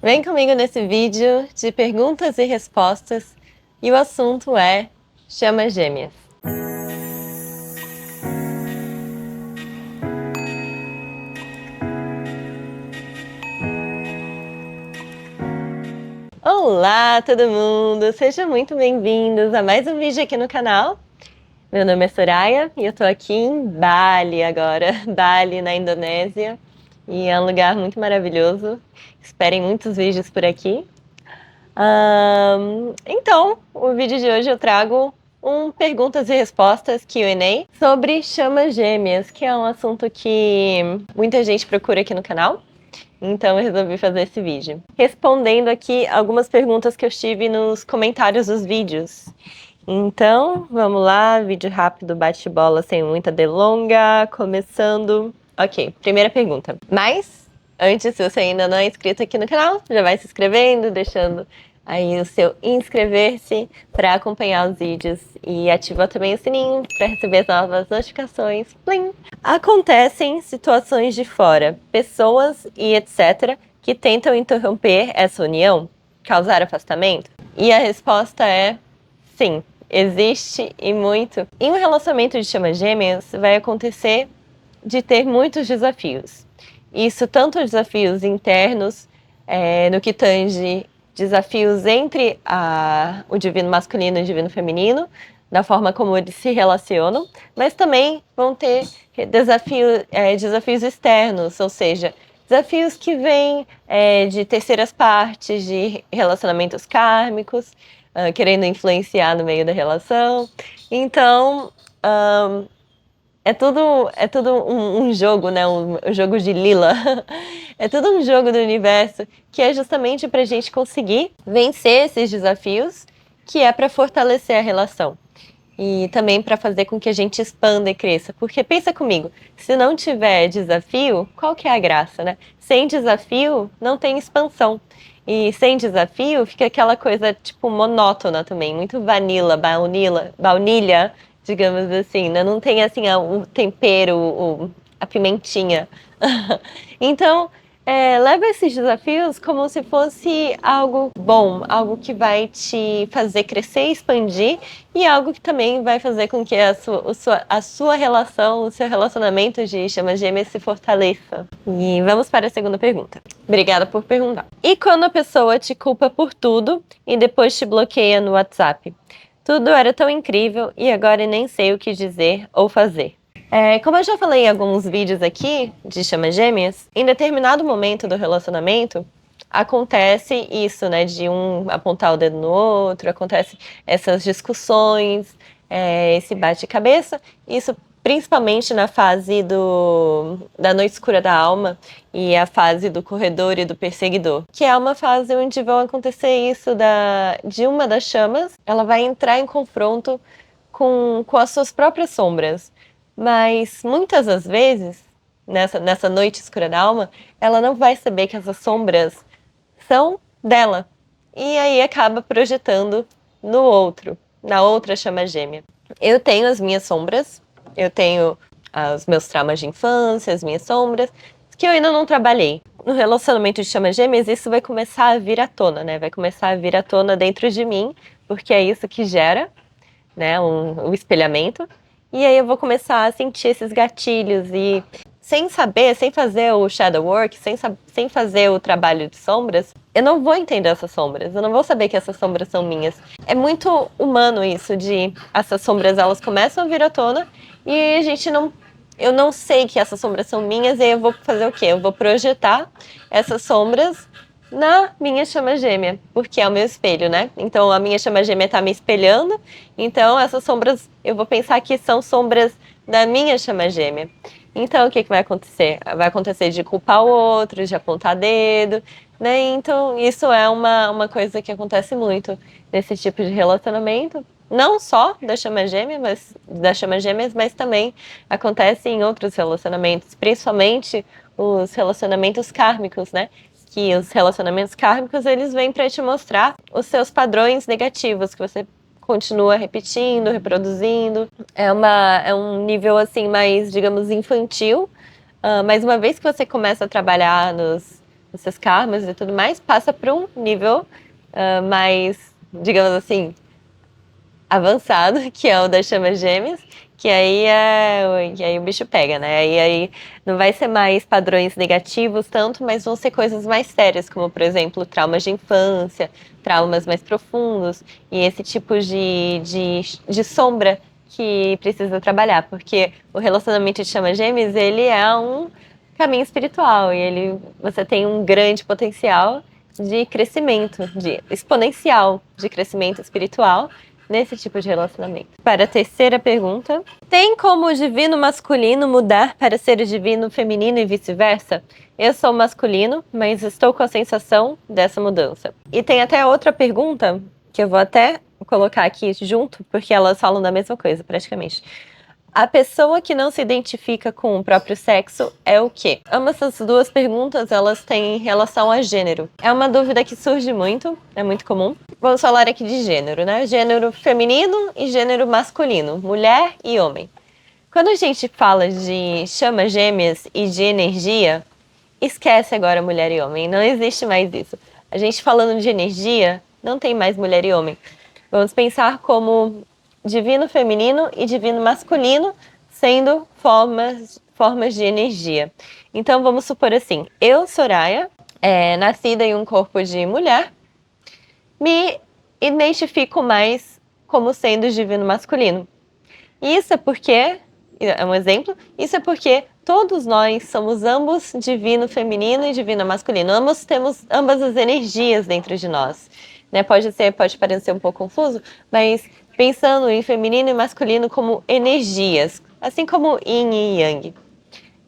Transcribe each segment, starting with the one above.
Vem comigo nesse vídeo de perguntas e respostas e o assunto é chamas gêmeas. Olá, todo mundo! Sejam muito bem-vindos a mais um vídeo aqui no canal. Meu nome é Soraya e eu tô aqui em Bali agora, Bali, na Indonésia, e é um lugar muito maravilhoso. Esperem muitos vídeos por aqui. Então, o vídeo de hoje eu trago perguntas e respostas Q&A sobre chamas gêmeas, que é um assunto que muita gente procura aqui no canal. Então eu resolvi fazer esse vídeo. Respondendo aqui algumas perguntas que eu tive nos comentários dos vídeos. Então, vamos lá, vídeo rápido, bate-bola, sem muita delonga, começando. Ok, primeira pergunta. Mas, antes, se você ainda não é inscrito aqui no canal, já vai se inscrevendo, deixando aí o seu inscrever-se para acompanhar os vídeos e ativa também o sininho para receber as novas notificações. Plim! Acontecem situações de fora, pessoas e etc. que tentam interromper essa união, causar afastamento? E a resposta é sim. Existe e muito. Em um relacionamento de chamas gêmeas, vai acontecer de ter muitos desafios. Isso tanto desafios internos, no que tange desafios entre o divino masculino e o divino feminino, da forma como eles se relacionam, mas também vão ter desafios externos, ou seja, desafios que vêm de terceiras partes, de relacionamentos kármicos, querendo influenciar no meio da relação. Então, é tudo um jogo, né? Um jogo de lila. É tudo um jogo do universo que é justamente para a gente conseguir vencer esses desafios, que é para fortalecer a relação. E também para fazer com que a gente expanda e cresça. Porque pensa comigo, se não tiver desafio, qual que é a graça, né? Sem desafio, não tem expansão. E sem desafio, fica aquela coisa, tipo, monótona também. Muito baunilha, digamos assim, né? Não tem, assim, o tempero, a pimentinha. Então, leva esses desafios como se fosse algo bom, algo que vai te fazer crescer e expandir, e algo que também vai fazer com que a sua relação, o seu relacionamento de chamas gêmeas se fortaleça. E vamos para a segunda pergunta. Obrigada por perguntar. E quando a pessoa te culpa por tudo e depois te bloqueia no WhatsApp? Tudo era tão incrível e agora nem sei o que dizer ou fazer. Como eu já falei em alguns vídeos aqui de chamas gêmeas, em determinado momento do relacionamento, acontece isso, né, de um apontar o dedo no outro, acontece essas discussões, esse bate-cabeça, isso principalmente na fase da noite escura da alma e a fase do corredor e do perseguidor, que é uma fase onde vão acontecer isso de uma das chamas, ela vai entrar em confronto com as suas próprias sombras. Mas muitas das vezes, nessa noite escura da alma, ela não vai saber que essas sombras são dela. E aí acaba projetando no outro, na outra chama gêmea. Eu tenho as minhas sombras, eu tenho os meus traumas de infância, as minhas sombras, que eu ainda não trabalhei. No relacionamento de chamas gêmeas, isso vai começar a vir à tona, né? Vai começar a vir à tona dentro de mim, porque é isso que gera, né, o espelhamento. E aí eu vou começar a sentir esses gatilhos e sem saber, sem fazer o shadow work, sem fazer o trabalho de sombras, eu não vou entender essas sombras, eu não vou saber que essas sombras são minhas. É muito humano isso, de essas sombras, elas começam a vir à tona e eu não sei que essas sombras são minhas, e aí eu vou fazer o quê? Eu vou projetar essas sombras na minha chama gêmea, porque é o meu espelho, né? Então a minha chama gêmea tá me espelhando, então essas sombras, eu vou pensar que são sombras da minha chama gêmea. Então o que vai acontecer? Vai acontecer de culpar o outro, de apontar dedo, né? Então isso é uma coisa que acontece muito nesse tipo de relacionamento. Não só da chama gêmea, das chamas gêmeas, mas também acontece em outros relacionamentos, principalmente os relacionamentos kármicos, né? Que os relacionamentos kármicos, eles vêm para te mostrar os seus padrões negativos, que você continua repetindo, reproduzindo. É um nível, assim, mais, digamos, infantil. Mas uma vez que você começa a trabalhar esses karmas e tudo mais, passa para um nível mais, digamos assim, avançado, que é o das chamas gêmeas, que aí o bicho pega, né? Aí não vai ser mais padrões negativos tanto, mas vão ser coisas mais sérias, como, por exemplo, traumas de infância, traumas mais profundos, e esse tipo de sombra que precisa trabalhar, porque o relacionamento de chamas gêmeas, ele é um caminho espiritual, e você tem um grande potencial de crescimento, de exponencial de crescimento espiritual, nesse tipo de relacionamento. Para a terceira pergunta, tem como o divino masculino mudar para ser o divino feminino e vice-versa? Eu sou masculino, mas estou com a sensação dessa mudança. E tem até outra pergunta, que eu vou até colocar aqui junto, porque elas falam da mesma coisa, praticamente. A pessoa que não se identifica com o próprio sexo é o quê? Ambas essas duas perguntas, elas têm relação a gênero. É uma dúvida que surge muito, é muito comum. Vamos falar aqui de gênero, né? Gênero feminino e gênero masculino, mulher e homem. Quando a gente fala de chamas gêmeas e de energia, esquece agora mulher e homem, não existe mais isso. A gente falando de energia, não tem mais mulher e homem. Vamos pensar como divino feminino e divino masculino sendo formas de energia. Então vamos supor assim, eu, Soraya, nascida em um corpo de mulher, me identifico mais como sendo divino masculino. Isso é porque, é um exemplo, isso é porque todos nós somos ambos divino feminino e divino masculino. Ambos temos ambas as energias dentro de nós. Né? Pode parecer um pouco confuso, mas pensando em feminino e masculino como energias, assim como yin e yang.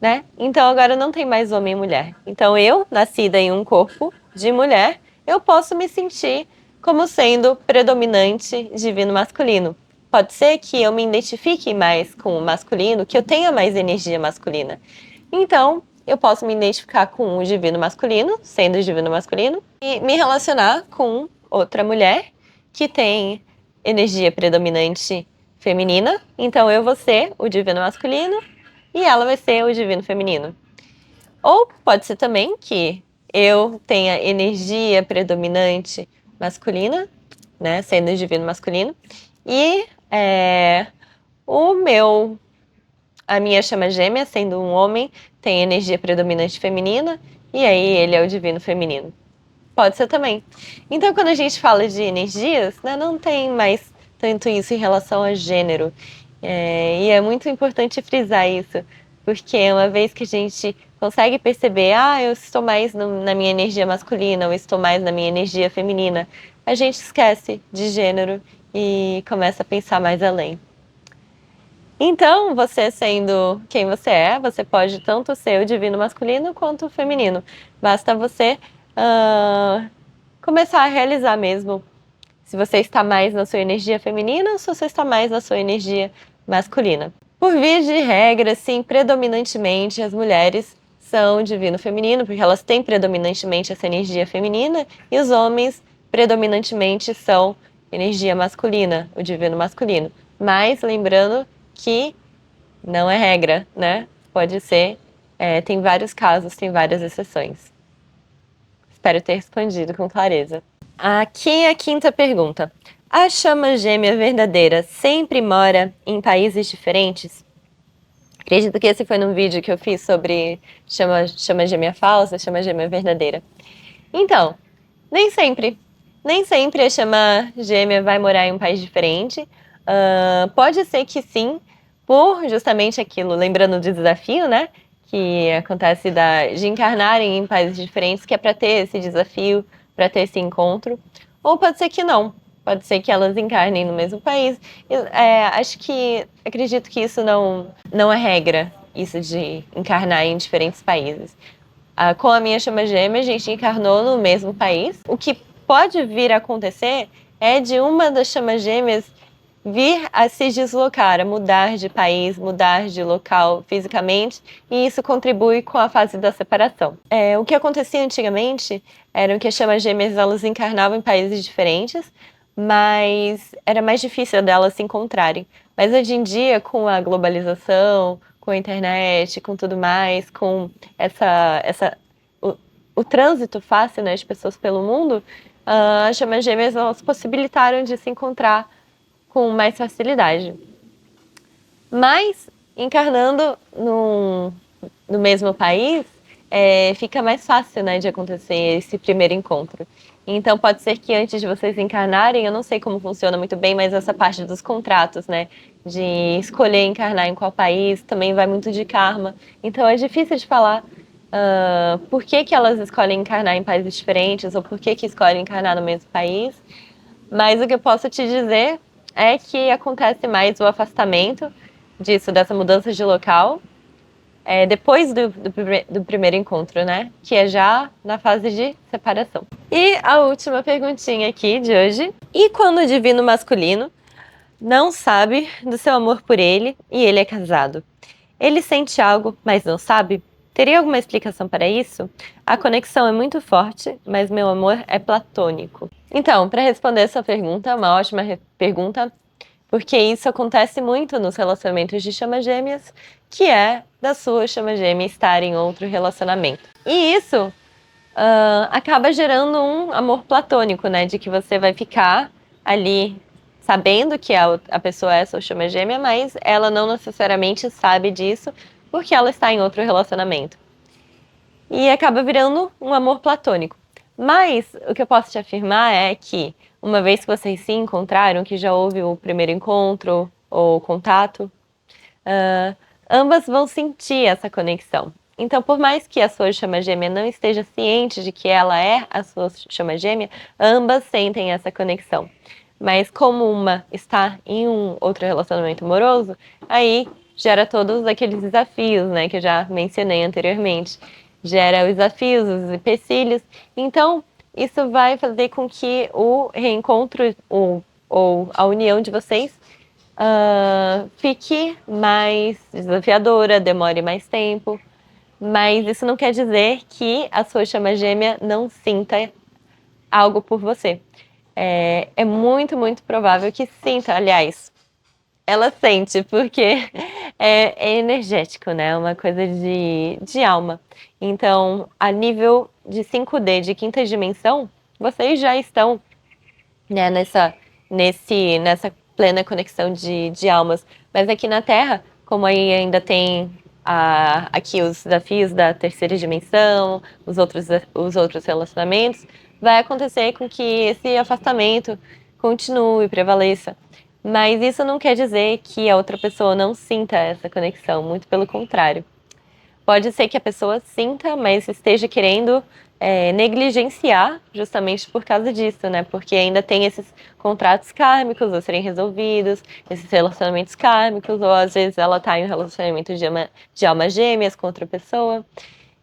Né? Então agora não tem mais homem e mulher. Então eu, nascida em um corpo de mulher, eu posso me sentir como sendo predominante divino masculino. Pode ser que eu me identifique mais com o masculino, que eu tenha mais energia masculina. Então, eu posso me identificar com o divino masculino, sendo o divino masculino, e me relacionar com outra mulher que tem energia predominante feminina. Então, eu vou ser o divino masculino e ela vai ser o divino feminino. Ou pode ser também que eu tenha energia predominante masculina, né, sendo o divino masculino, e a minha chama gêmea, sendo um homem, tem energia predominante feminina, e aí ele é o divino feminino. Pode ser também. Então, quando a gente fala de energias, né, não tem mais tanto isso em relação a gênero. E é muito importante frisar isso, porque uma vez que a gente consegue perceber, eu estou mais na minha energia masculina, ou estou mais na minha energia feminina, a gente esquece de gênero e começa a pensar mais além. Então, você sendo quem você pode tanto ser o divino masculino quanto o feminino. Basta você começar a realizar mesmo se você está mais na sua energia feminina ou se você está mais na sua energia masculina. Por via de regra, sim, predominantemente as mulheres são divino feminino, porque elas têm predominantemente essa energia feminina, e os homens predominantemente são energia masculina, o divino masculino. Mas lembrando que não é regra, né? Pode ser, tem vários casos, tem várias exceções. Espero ter respondido com clareza. Aqui é a quinta pergunta. A chama gêmea verdadeira sempre mora em países diferentes? Acredito que esse foi num vídeo que eu fiz sobre chama gêmea falsa, chama gêmea verdadeira. Então, nem sempre. Nem sempre a chama gêmea vai morar em um país diferente. Pode ser que sim, por justamente aquilo, lembrando do desafio, né? Que acontece de encarnarem em países diferentes, que é para ter esse desafio, para ter esse encontro. Ou pode ser que não. Pode ser que elas encarnem no mesmo país. Acredito que isso não é regra, isso de encarnar em diferentes países. Com a minha chama gêmea, a gente encarnou no mesmo país. O que pode vir a acontecer é de uma das chamas gêmeas vir a se deslocar, a mudar de país, mudar de local fisicamente, e isso contribui com a fase da separação. O que acontecia antigamente era que as chamas gêmeas elas encarnavam em países diferentes, mas era mais difícil delas se encontrarem. Mas hoje em dia, com a globalização, com a internet, com tudo mais, com o trânsito fácil, né, de pessoas pelo mundo, as chamas gêmeas elas possibilitaram de se encontrar com mais facilidade. Mas, encarnando no mesmo país, fica mais fácil, né, de acontecer esse primeiro encontro. Então, pode ser que antes de vocês encarnarem, eu não sei como funciona muito bem, mas essa parte dos contratos, né, de escolher encarnar em qual país, também vai muito de karma. Então, é difícil de falar por que que elas escolhem encarnar em países diferentes ou por que que escolhem encarnar no mesmo país. Mas o que eu posso te dizer é que acontece mais o afastamento disso, dessa mudança de local, depois do primeiro encontro, né? Que é já na fase de separação. E a última perguntinha aqui de hoje. E quando o divino masculino não sabe do seu amor por ele e ele é casado? Ele sente algo, mas não sabe? Teria alguma explicação para isso? A conexão é muito forte, mas meu amor é platônico. Então, para responder essa pergunta, uma ótima pergunta, porque isso acontece muito nos relacionamentos de chama gêmeas, que é da sua chama gêmea estar em outro relacionamento. E isso acaba gerando um amor platônico, né? De que você vai ficar ali sabendo que a pessoa é sua chama gêmea, mas ela não necessariamente sabe disso porque ela está em outro relacionamento. E acaba virando um amor platônico. Mas o que eu posso te afirmar é que, uma vez que vocês se encontraram, que já houve o primeiro encontro ou contato, ambas vão sentir essa conexão. Então, por mais que a sua chama gêmea não esteja ciente de que ela é a sua chama gêmea, ambas sentem essa conexão. Mas como uma está em um outro relacionamento amoroso, aí gera todos aqueles desafios, né, que eu já mencionei anteriormente. Gera os desafios, os empecilhos. Então, isso vai fazer com que o reencontro ou a união de vocês fique mais desafiadora, demore mais tempo. Mas isso não quer dizer que a sua chama gêmea não sinta algo por você. É muito, muito provável que sinta, aliás, ela sente, porque é energético, né? É uma coisa de alma. Então, a nível de 5D, de quinta dimensão, vocês já estão, né, nessa plena conexão de almas. Mas aqui na Terra, como aí ainda tem aqui os desafios da terceira dimensão, os outros relacionamentos, vai acontecer com que esse afastamento continue, prevaleça. Mas isso não quer dizer que a outra pessoa não sinta essa conexão, muito pelo contrário. Pode ser que a pessoa sinta, mas esteja querendo negligenciar justamente por causa disso, né? Porque ainda tem esses contratos kármicos a serem resolvidos, esses relacionamentos kármicos, ou às vezes ela tá em um relacionamento de alma gêmeas com outra pessoa.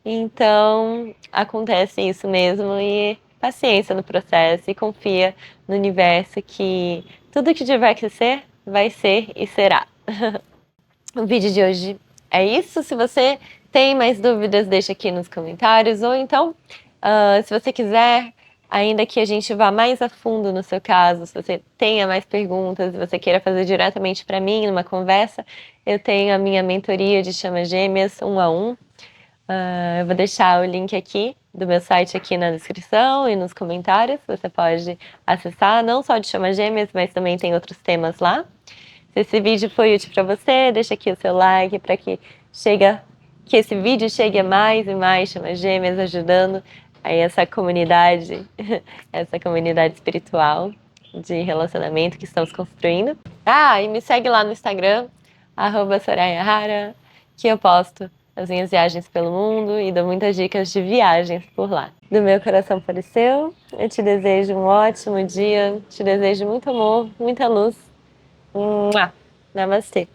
Então, acontece isso mesmo e paciência no processo e confia no universo que tudo que tiver que ser, vai ser e será. O vídeo de hoje é isso. Se você tem mais dúvidas, deixa aqui nos comentários. Ou então, se você quiser, ainda que a gente vá mais a fundo no seu caso, se você tenha mais perguntas, se você queira fazer diretamente para mim, numa conversa, eu tenho a minha mentoria de Chama Gêmeas 1 a 1. Eu vou deixar o link aqui do meu site aqui na descrição e nos comentários. Você pode acessar, não só de Chama Gêmeas, mas também tem outros temas lá. Se esse vídeo foi útil para você, deixa aqui o seu like para que esse vídeo chegue a mais e mais chamas gêmeas, ajudando aí essa comunidade, essa comunidade espiritual de relacionamento que estamos construindo. E me segue lá no Instagram, @SorayaHara, que eu posto as minhas viagens pelo mundo e dou muitas dicas de viagens por lá. Do meu coração para o seu, eu te desejo um ótimo dia, te desejo muito amor, muita luz. Namastê.